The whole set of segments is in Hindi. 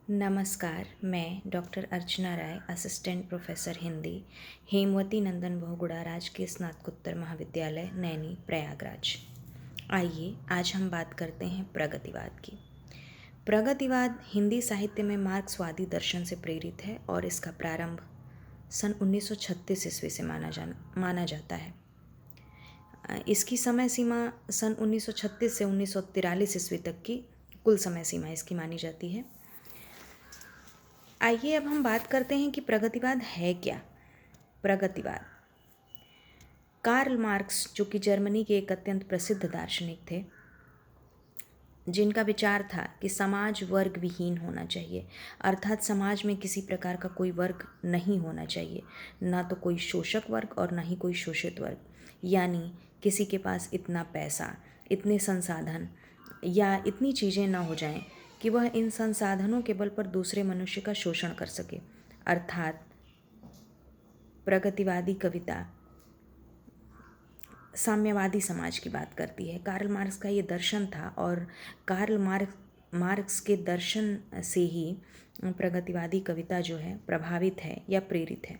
नमस्कार, मैं डॉक्टर अर्चना राय, असिस्टेंट प्रोफेसर हिंदी, हेमवती नंदन बहुगुणा राजकीय स्नातकोत्तर महाविद्यालय, नैनी, प्रयागराज। आइए आज हम बात करते हैं प्रगतिवाद की। प्रगतिवाद हिंदी साहित्य में मार्क्सवादी दर्शन से प्रेरित है और इसका प्रारंभ सन 1936 ईस्वी से माना जाता है। इसकी समय सीमा सन 1936 से 1943 ईस्वी तक की कुल समय सीमा इसकी मानी जाती है। आइए अब हम बात करते हैं कि प्रगतिवाद है क्या। प्रगतिवाद कार्ल मार्क्स, जो कि जर्मनी के एक अत्यंत प्रसिद्ध दार्शनिक थे, जिनका विचार था कि समाज वर्ग विहीन होना चाहिए, अर्थात समाज में किसी प्रकार का कोई वर्ग नहीं होना चाहिए, ना तो कोई शोषक वर्ग और ना ही कोई शोषित वर्ग। यानी किसी के पास इतना पैसा, इतने संसाधन या इतनी चीज़ें ना हो जाएं कि वह इन संसाधनों के बल पर दूसरे मनुष्य का शोषण कर सके। अर्थात प्रगतिवादी कविता साम्यवादी समाज की बात करती है। कार्ल मार्क्स का ये दर्शन था और कार्ल मार्क्स के दर्शन से ही प्रगतिवादी कविता जो है प्रभावित है या प्रेरित है।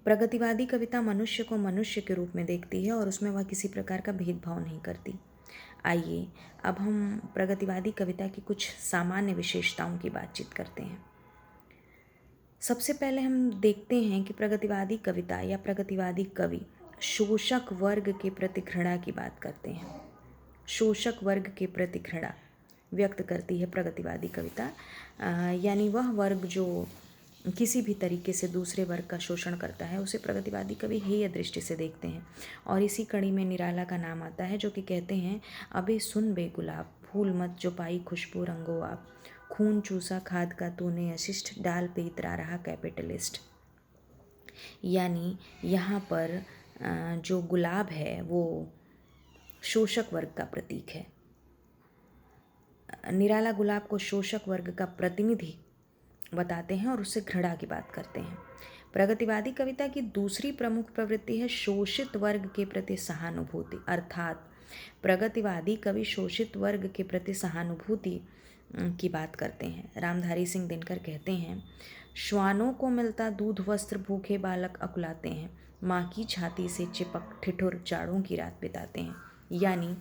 प्रगतिवादी कविता मनुष्य को मनुष्य के रूप में देखती है और उसमें वह किसी प्रकार का भेदभाव नहीं करती। आइए अब हम प्रगतिवादी कविता की कुछ सामान्य विशेषताओं की बातचीत करते हैं। सबसे पहले हम देखते हैं कि प्रगतिवादी कविता या प्रगतिवादी कवि शोषक वर्ग के प्रति घृणा की बात करते हैं। शोषक वर्ग के प्रति घृणा व्यक्त करती है प्रगतिवादी कविता। यानी वह वर्ग जो किसी भी तरीके से दूसरे वर्ग का शोषण करता है उसे प्रगतिवादी कवि हेय दृष्टि से देखते हैं। और इसी कड़ी में निराला का नाम आता है, जो कि कहते हैं, अबे सुन बे गुलाब, भूल मत जो पाई खुशबू रंगो आप, खून चूसा खाद का तूने अशिष्ट, डाल पे इतरा रहा कैपिटलिस्ट। यानी यहाँ पर जो गुलाब है वो शोषक वर्ग का प्रतीक है। निराला गुलाब को शोषक वर्ग का प्रतिनिधि बताते हैं और उससे घृणा की बात करते हैं। प्रगतिवादी कविता की दूसरी प्रमुख प्रवृत्ति है शोषित वर्ग के प्रति सहानुभूति। अर्थात प्रगतिवादी कवि शोषित वर्ग के प्रति सहानुभूति की बात करते हैं। रामधारी सिंह दिनकर कहते हैं, श्वानों को मिलता दूध वस्त्र भूखे बालक अकुलाते हैं, माँ की छाती से चिपक ठिठुर जाड़ों की रात बिताते हैं। यानी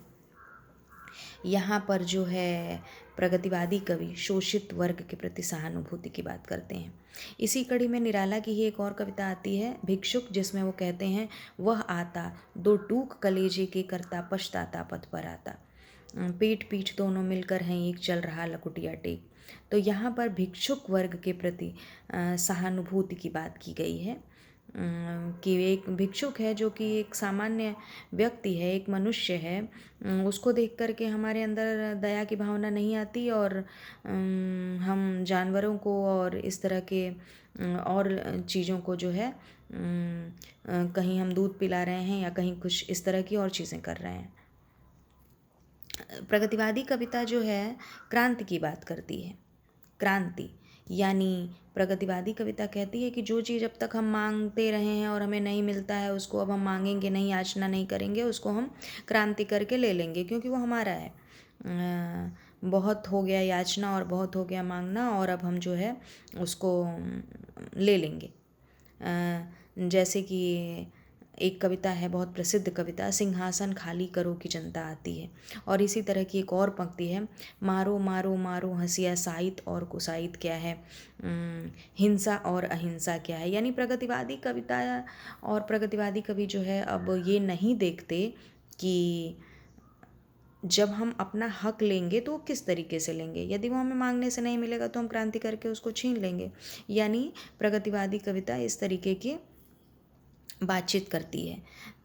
यहाँ पर जो है प्रगतिवादी कवि शोषित वर्ग के प्रति सहानुभूति की बात करते हैं। इसी कड़ी में निराला की ही एक और कविता आती है, भिक्षुक, जिसमें वो कहते हैं, वह आता दो टूक कलेजे के करता, पछताता पथ पर आता, पेट पीठ दोनों मिलकर हैं एक, चल रहा लकुटिया टेक। तो यहाँ पर भिक्षुक वर्ग के प्रति सहानुभूति की बात की गई है कि एक भिक्षुक है जो कि एक सामान्य व्यक्ति है, एक मनुष्य है, उसको देख कर के हमारे अंदर दया की भावना नहीं आती और हम जानवरों को और इस तरह के और चीज़ों को जो है कहीं हम दूध पिला रहे हैं या कहीं कुछ इस तरह की और चीज़ें कर रहे हैं। प्रगतिवादी कविता जो है क्रांति की बात करती है। क्रांति यानी प्रगतिवादी कविता कहती है कि जो चीज़ अब तक हम मांगते रहे हैं और हमें नहीं मिलता है, उसको अब हम मांगेंगे नहीं, याचना नहीं करेंगे, उसको हम क्रांति करके ले लेंगे, क्योंकि वो हमारा है। बहुत हो गया याचना और बहुत हो गया मांगना, और अब हम जो है उसको ले लेंगे। जैसे कि एक कविता है, बहुत प्रसिद्ध कविता, सिंहासन खाली करो की जनता आती है। और इसी तरह की एक और पंक्ति है, मारो मारो मारो हंसिया साइत और कुसाइत क्या है, हिंसा और अहिंसा क्या है। यानी प्रगतिवादी कविता और प्रगतिवादी कवि जो है अब ये नहीं देखते कि जब हम अपना हक लेंगे तो वो किस तरीके से लेंगे। यदि वो हमें मांगने से नहीं मिलेगा तो हम क्रांति करके उसको छीन लेंगे। यानी प्रगतिवादी कविता इस तरीके की बातचीत करती है।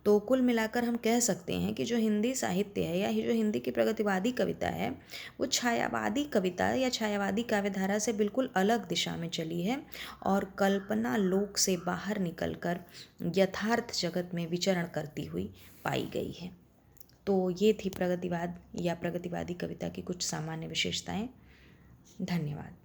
तो कुल मिलाकर हम कह सकते हैं कि जो हिंदी साहित्य है या जो हिंदी की प्रगतिवादी कविता है वो छायावादी कविता या छायावादी काव्यधारा से बिल्कुल अलग दिशा में चली है और कल्पना लोक से बाहर निकलकर यथार्थ जगत में विचरण करती हुई पाई गई है। तो ये थी प्रगतिवाद या प्रगतिवादी कविता की कुछ सामान्य विशेषताएं। धन्यवाद।